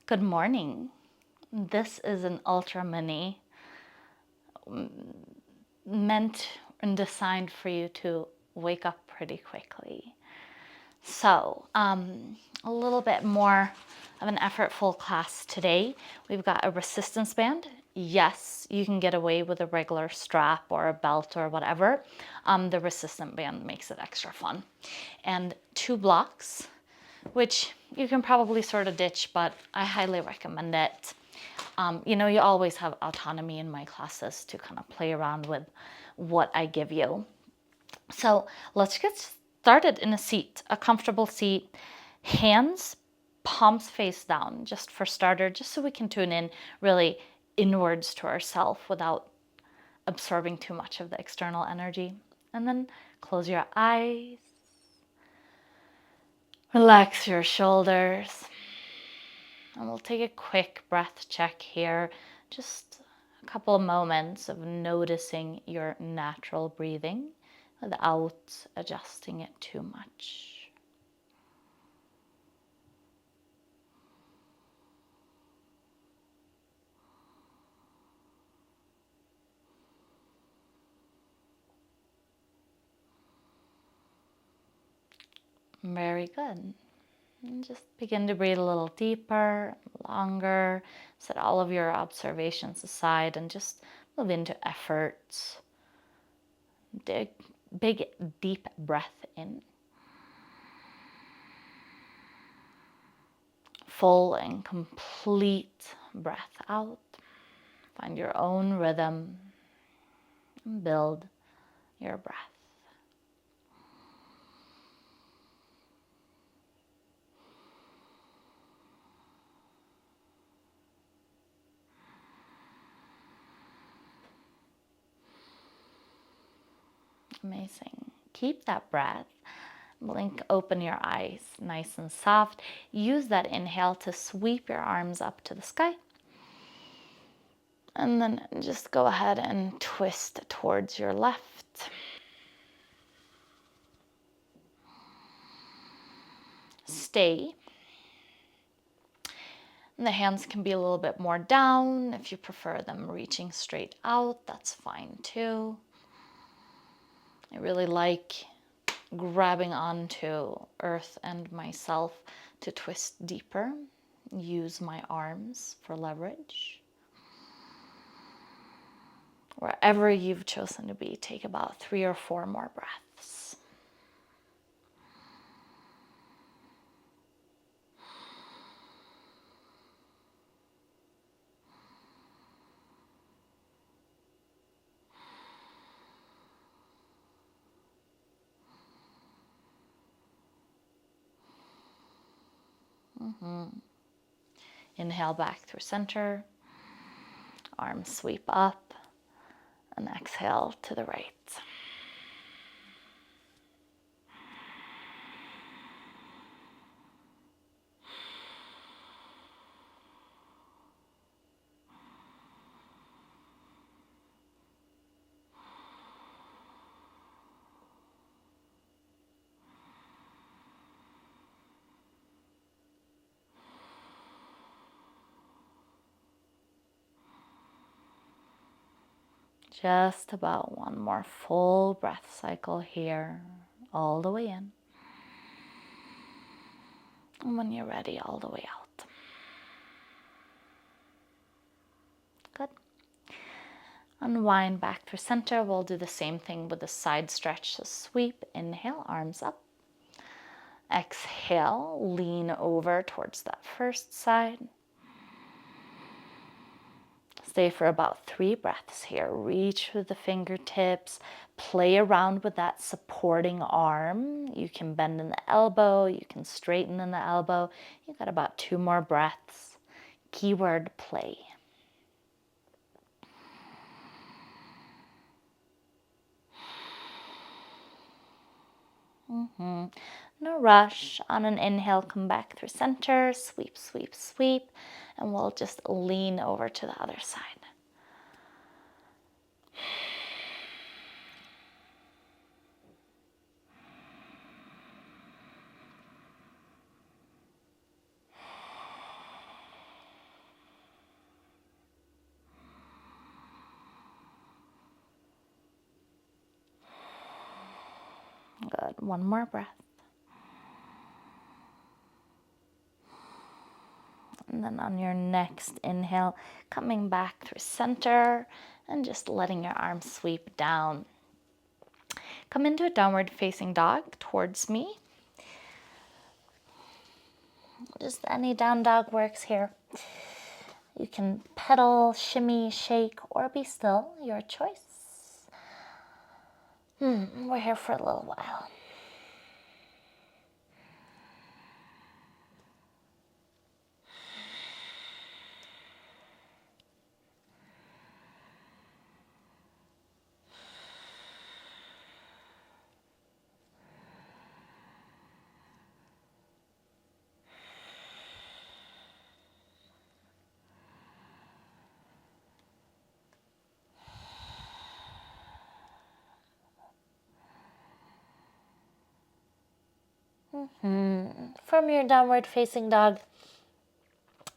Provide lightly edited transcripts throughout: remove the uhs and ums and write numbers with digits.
Good morning. This is an ultra mini meant and designed for you to wake up pretty quickly. So, a little bit more of an effortful class today. We've got a resistance band. Yes, you can get away with a regular strap or a belt or whatever. The resistance band makes it extra fun. And 2 blocks, which you can probably sort of ditch, but I highly recommend it. You always have autonomy in my classes to kind of play around with what I give you. So let's get started in a seat, a comfortable seat, hands, palms face down, just for starter, just so we can tune in really inwards to ourselves without absorbing too much of the external energy. And then close your eyes. Relax your shoulders. And we'll take a quick breath check here. Just a couple of moments of noticing your natural breathing without adjusting it too much. Very good. And just begin to breathe a little deeper, longer. Set all of your observations aside and just move into efforts. Big, deep breath in. Full and complete breath out. Find your own rhythm and build your breath. Amazing. Keep that breath. Blink open your eyes nice and soft. Use that inhale to sweep your arms up to the sky. And then just go ahead and twist towards your left. Stay. And the hands can be a little bit more down. If you prefer them reaching straight out, that's fine too. I really like grabbing onto earth and myself to twist deeper. Use my arms for leverage. Wherever you've chosen to be, take about 3 or 4 more breaths. Inhale back through center. Arms sweep up. And exhale to the right. Just about one more full breath cycle here, all the way in. And when you're ready, all the way out. Good. Unwind back through center. We'll do the same thing with the side stretch. So sweep, inhale, arms up. Exhale, lean over towards that first side. Stay for about 3 breaths here. Reach with the fingertips. Play around with that supporting arm. You can bend in the elbow. You can straighten in the elbow. You've got about 2 more breaths. Keyword play. No rush. On an inhale, come back through center. Sweep, sweep, sweep. And we'll just lean over to the other side. Good. One more breath. And then on your next inhale, coming back through center and just letting your arms sweep down. Come into a downward facing dog towards me. Just any down dog works here. You can pedal, shimmy, shake, or be still, your choice. We're here for a little while. From your downward facing dog,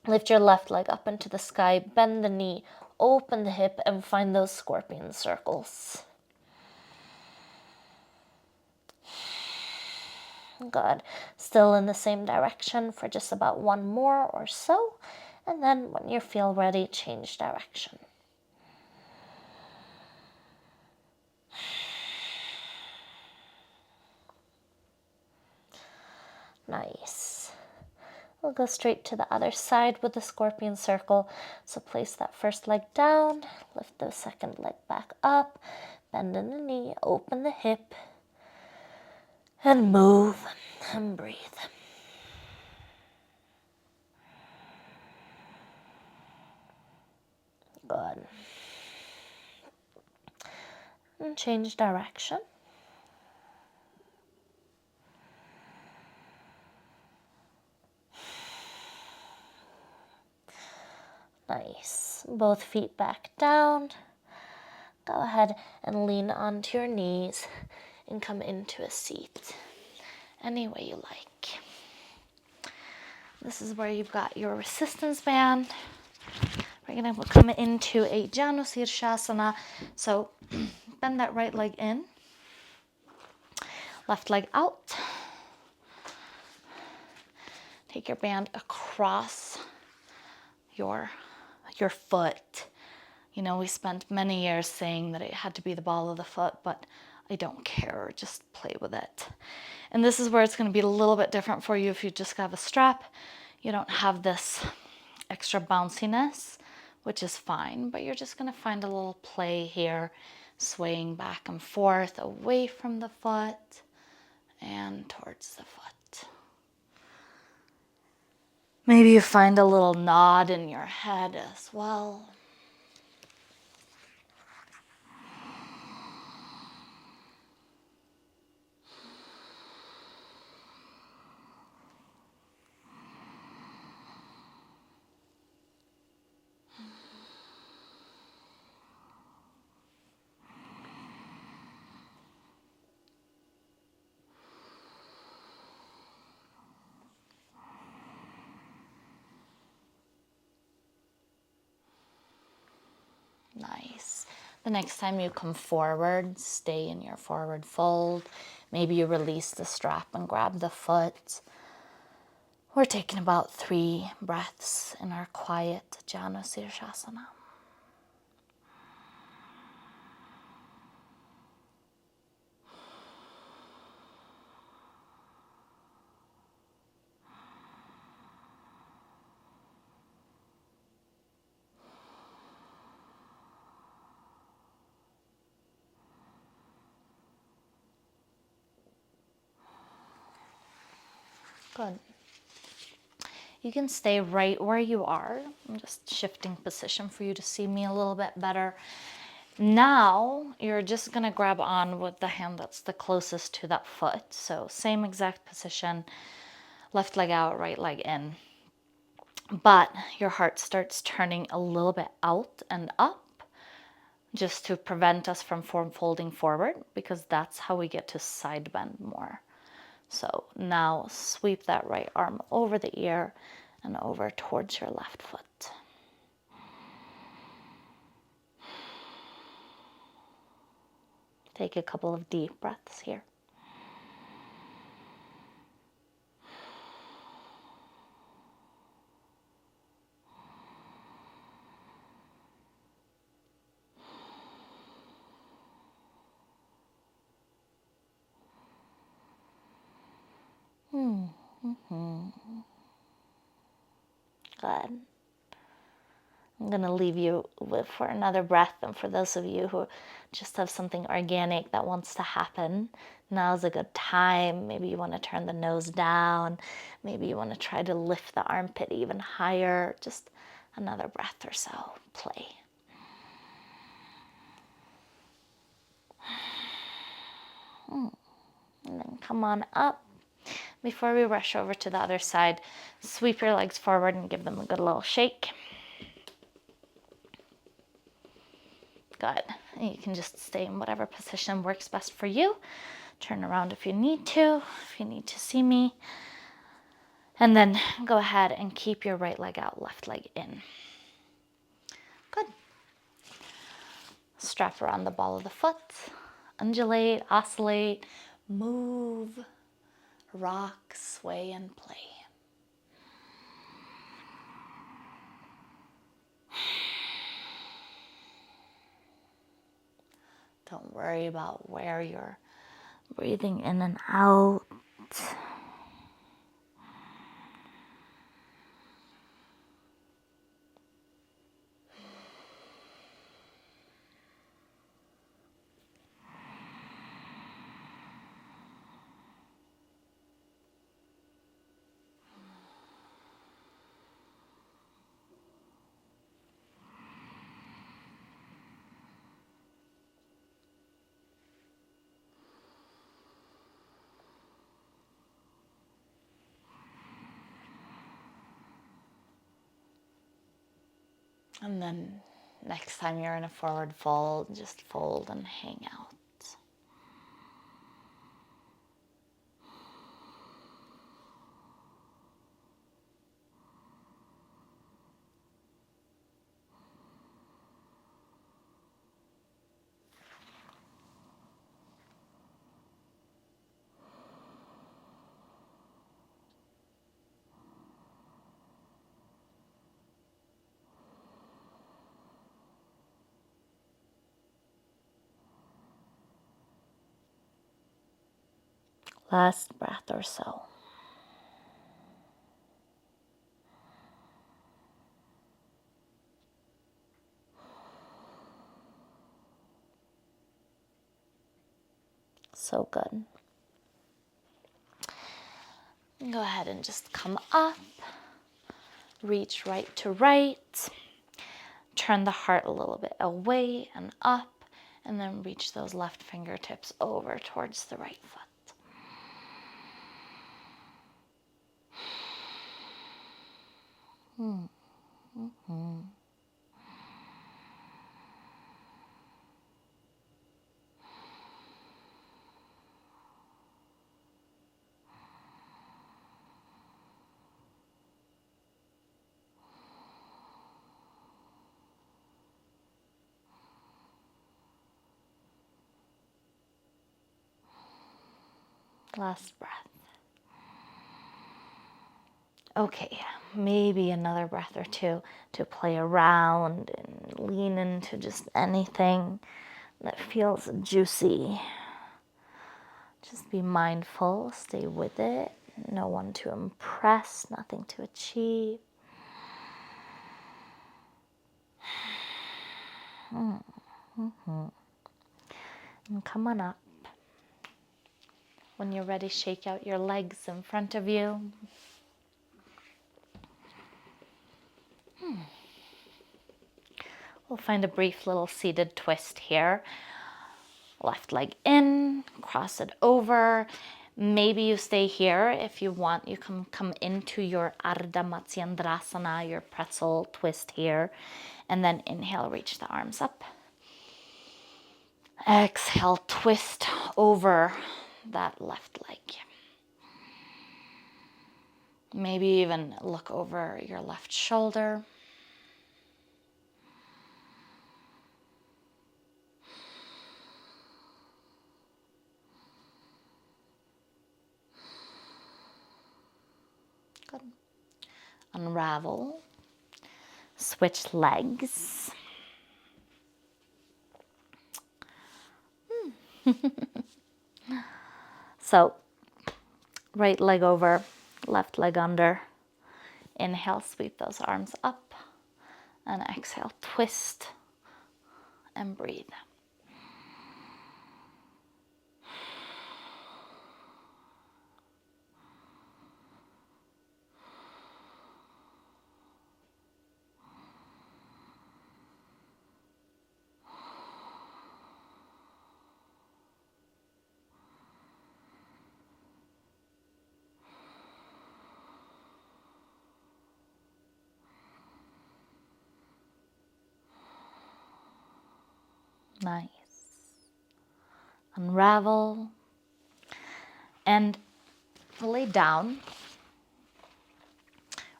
lift your left leg up into the sky, bend the knee, open the hip, and find those scorpion circles. Good. Still in the same direction for just about one more or so, and then when you feel ready, change direction. Nice. We'll go straight to the other side with the scorpion circle. So place that first leg down, lift the second leg back up, bend in the knee, open the hip, and move and breathe. Good. And change direction. Nice. Both feet back down. Go ahead and lean onto your knees and come into a seat any way you like. This is where you've got your resistance band. We're going to come into a Janusirsasana. So bend that right leg in, left leg out. Take your band across your foot. You know, we spent many years saying that it had to be the ball of the foot, but I don't care, just play with it. And this is where it's going to be a little bit different for you if you just have a strap. You don't have this extra bounciness, which is fine, but you're just going to find a little play here, swaying back and forth away from the foot and towards the foot. Maybe you find a little nod in your head as well. Nice. The next time you come forward, stay in your forward fold. Maybe you release the strap and grab the foot. We're taking about 3 breaths in our quiet Janusirsasana. Good. You can stay right where you are. I'm just shifting position for you to see me a little bit better. Now, you're just going to grab on with the hand that's the closest to that foot. So same exact position, left leg out, right leg in. But your heart starts turning a little bit out and up just to prevent us from folding forward, because that's how we get to side bend more. So now sweep that right arm over the ear and over towards your left foot. Take a couple of deep breaths here. Good. I'm going to leave you for another breath. And for those of you who just have something organic that wants to happen, now's a good time. Maybe you want to turn the nose down. Maybe you want to try to lift the armpit even higher. Just another breath or so. Play. And then come on up. Before we rush over to the other side, sweep your legs forward and give them a good little shake. Good. And you can just stay in whatever position works best for you. Turn around if you need to see me. And then go ahead and keep your right leg out, left leg in. Good. Strap around the ball of the foot. Undulate, oscillate, move, rock, sway, and play. Don't worry about where you're breathing in and out. And then next time you're in a forward fold, just fold and hang out. Last breath or so. So good. Go ahead and just come up. Reach right to right. Turn the heart a little bit away and up. And then reach those left fingertips over towards the right foot. Last breath. Okay, maybe another breath or two to play around and lean into just anything that feels juicy. Just be mindful, stay with it. No one to impress, nothing to achieve. And come on up. When you're ready, shake out your legs in front of you. We'll find a brief little seated twist here. Left leg in, cross it over. Maybe you stay here. If you want, you can come into your Ardha Matsyendrasana, your pretzel twist here. And then inhale, reach the arms up. Exhale, twist over that left leg. Maybe even look over your left shoulder. Good. Unravel. Switch legs. So right leg over, left leg under. Inhale, sweep those arms up. And exhale, twist and breathe. Nice. Unravel and lay down.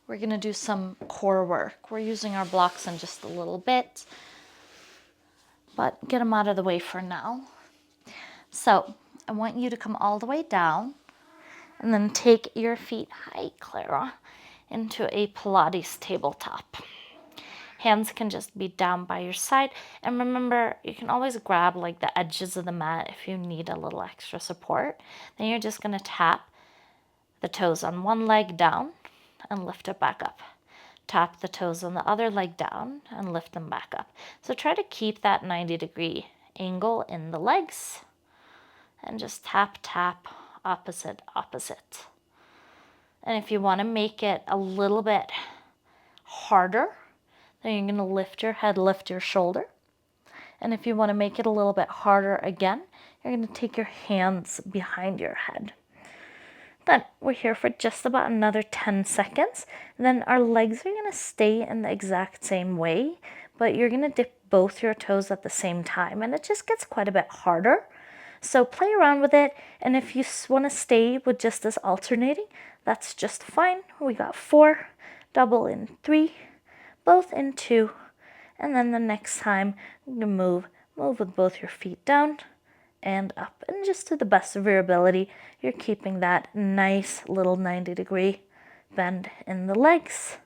We're going to do some core work. We're using our blocks in just a little bit, but get them out of the way for now. So I want you to come all the way down and then take your feet, hi Clara, into a Pilates tabletop. Hands can just be down by your side. And remember, you can always grab like the edges of the mat if you need a little extra support. Then you're just going to tap the toes on one leg down and lift it back up. Tap the toes on the other leg down and lift them back up. So try to keep that 90-degree angle in the legs and just tap, tap, opposite, opposite. And if you want to make it a little bit harder, then you're going to lift your head, lift your shoulder. And if you want to make it a little bit harder again, you're going to take your hands behind your head. Then we're here for just about another 10 seconds. Then our legs are going to stay in the exact same way, but you're going to dip both your toes at the same time, and it just gets quite a bit harder. So play around with it, and if you want to stay with just this alternating, that's just fine. We got 4, double in 3, both in 2, and then the next time you're going to move with both your feet down and up, and just to the best of your ability, you're keeping that nice little 90-degree bend in the legs.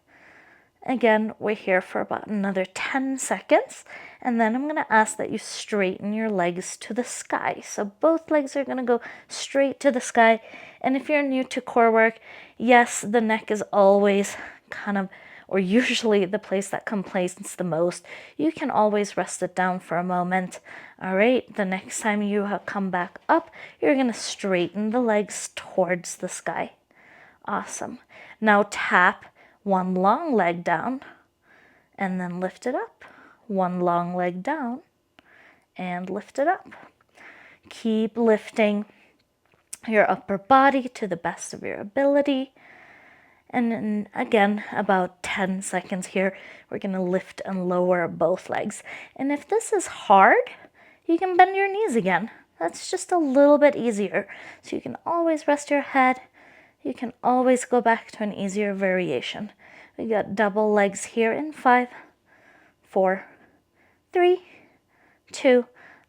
Again, we're here for about another 10 seconds, and then I'm going to ask that you straighten your legs to the sky. So both legs are going to go straight to the sky. And if you're new to core work, yes, the neck is always kind of, or usually the place that complains the most. You can always rest it down for a moment. All right, the next time you come back up, you're going to straighten the legs towards the sky. Awesome. Now tap one long leg down and then lift it up. One long leg down and lift it up. Keep lifting your upper body to the best of your ability. And then again, about 10 seconds here, we're going to lift and lower both legs. And if this is hard, you can bend your knees again. That's just a little bit easier. So you can always rest your head. You can always go back to an easier variation. We got double legs here in 5, 4, 3, 2,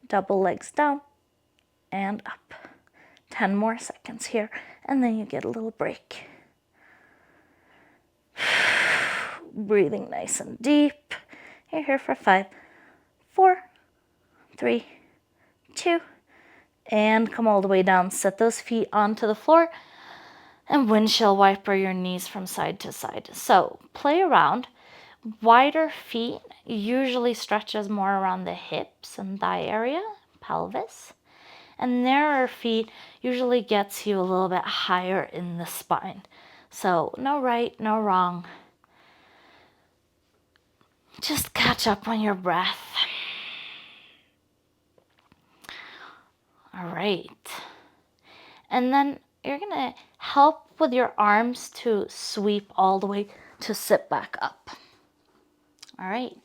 double legs down and up. 10 more seconds here, and then you get a little break. Breathing nice and deep. You're here for 5, 4, 3, 2, and come all the way down. Set those feet onto the floor and windshield wiper your knees from side to side. So play around. Wider feet usually stretches more around the hips and thigh area, pelvis. And narrower feet usually gets you a little bit higher in the spine. So no right, no wrong. Just catch up on your breath. All right. And then you're going to help with your arms to sweep all the way to sit back up. All right.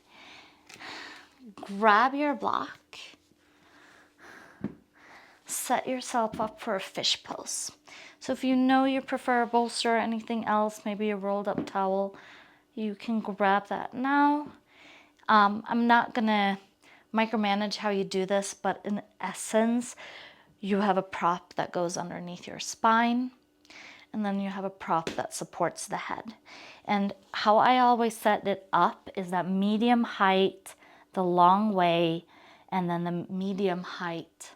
Grab your block. Set yourself up for a fish pose. So if you know you prefer a bolster or anything else, maybe a rolled up towel, you can grab that now. I'm not going to micromanage how you do this, but in essence, you have a prop that goes underneath your spine, and then you have a prop that supports the head. And how I always set it up is that medium height, the long way, and then the medium height,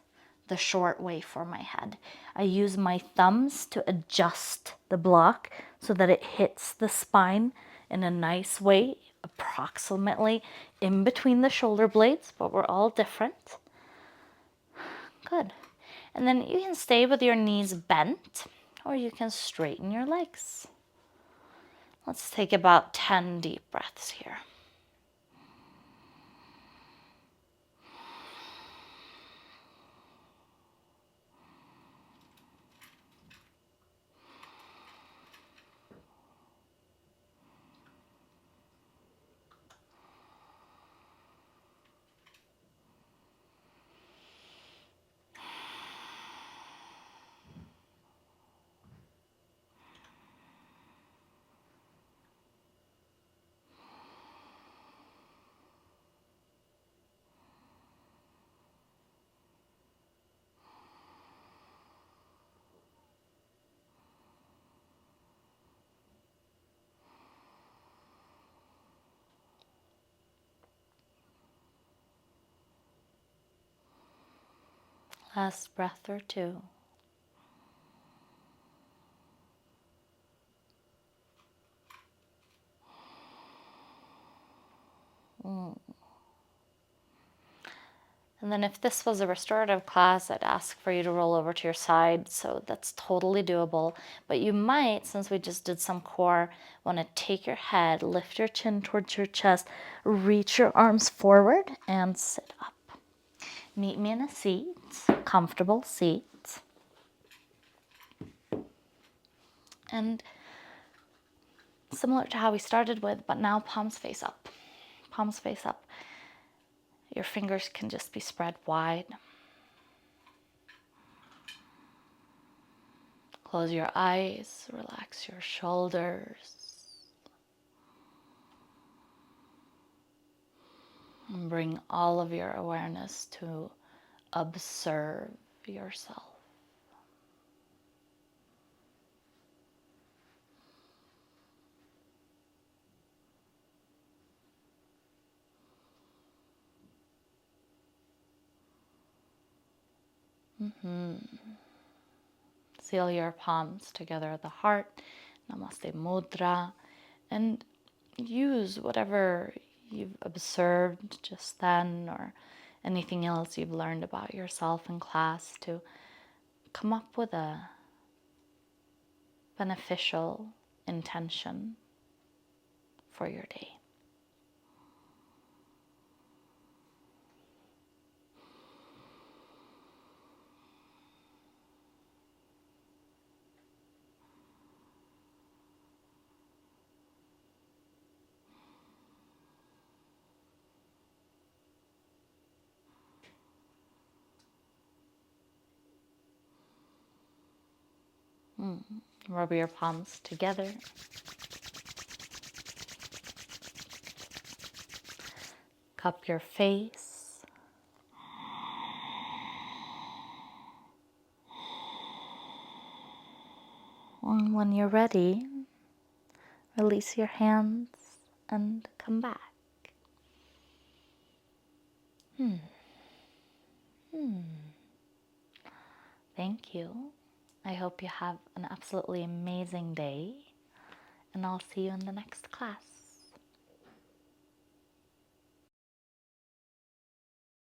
the short way for my head. I use my thumbs to adjust the block so that it hits the spine in a nice way, approximately in between the shoulder blades, but we're all different. Good. And then you can stay with your knees bent, or you can straighten your legs. Let's take about 10 deep breaths here. Last breath or two. And then if this was a restorative class, I'd ask for you to roll over to your side. So that's totally doable. But you might, since we just did some core, want to take your head, lift your chin towards your chest, reach your arms forward and sit up. Meet me in a seat, comfortable seat. And similar to how we started with, but now palms face up. Palms face up. Your fingers can just be spread wide. Close your eyes, relax your shoulders. And bring all of your awareness to observe yourself. Seal your palms together at the heart, Namaste Mudra, and use whatever you've observed just then or anything else you've learned about yourself in class to come up with a beneficial intention for your day. Rub your palms together. Cup your face. And when you're ready, release your hands and come back. Thank you. I hope you have an absolutely amazing day, and I'll see you in the next class.